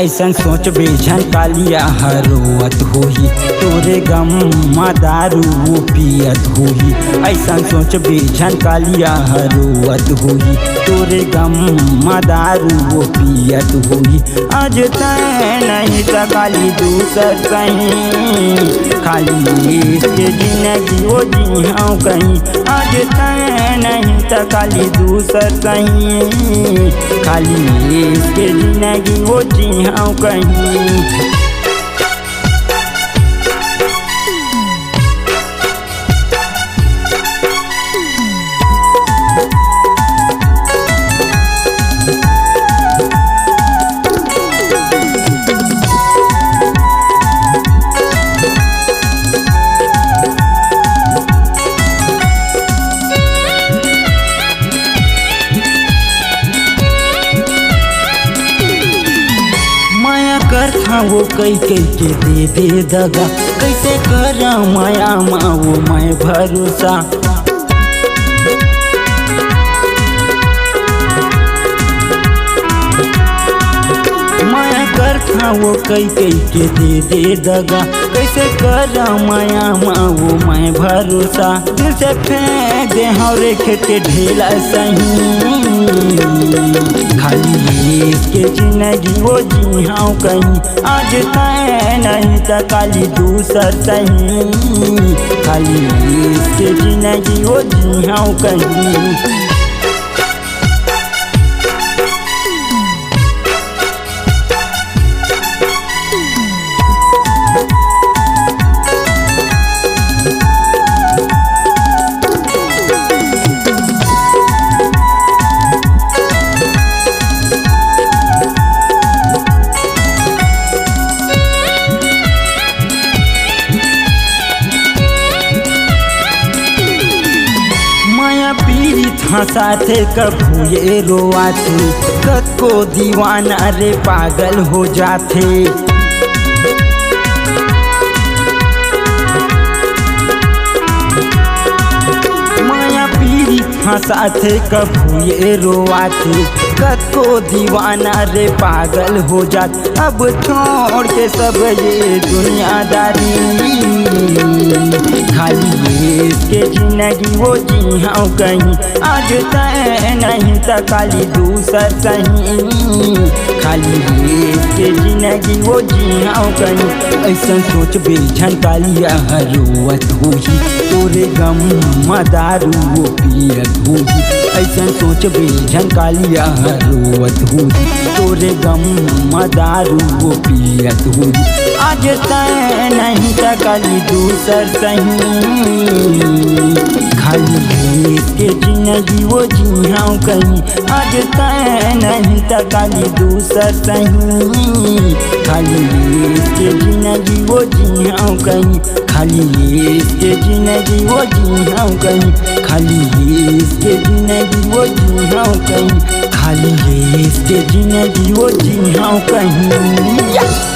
ऐसन सोच बेझन कालिया हरोवत होही, तोरे गम दारू वो पियत होही। ऐसन सोच बेझन कालिया हरोवत होही, तोरे गम दारू वो पियत होही। आज तय नहीं त काली दूसर कहीं, खाली इसके जिंदगी वो जी हाँ कहीं। आज तय नहीं त काली दूसर कहीं, खाली इसके जिंदगी वो जी हाँ कहीं। था वो कई कई के दे दगा, कैसे करा माया माँ वो मैं भरोसा। माया कर था वो कई कई के दे दगा, कैसे करा माया माँ वो मैं भरोसा। दिल से फेंक दे हौरे खेत के ढेला सही, खाली इसके जिंदगी वो जी हाँ कहीं। आज तय नहीं त काली दूसर सही, खाली इसके जिंदगी वो जी हाँ कहीं। साथे कभू ये रोआथे, कद को दीवाना रे पागल हो जाथे। माया पीरी साथे कभू ये रोआथे, कद को दीवाना रे पागल हो जात। अब छोड़ के सब ये दुनियादारी, खाली इसके जिंदगी वो जी हाँ कहीं। आज तय नहीं त काली दूसर सही, खाली इसके जिंदगी वो जी हाँ कहीं। ऐसन सोच बेझन कालिया हरोवत होही, तोरे गम दारू वो पियत होही। ऐसन सोच बेझन कालिया हरोवत होही, तोरे गम दारू वो पियत होही। आज तय नहीं त काली दूसर सही, खाली इसके जिंदगी वो जी हाँ कहीं। आज तय नहीं त काली दूसर सही, खाली इसके जिंदगी वो जी हाँ कहीं। खाली इसके जिंदगी वो जी हाँ कहीं, खाली इसके जिंदगी वो जी हाँ कहीं, खाली इसके जिंदगी वो जी हाँ कहीं।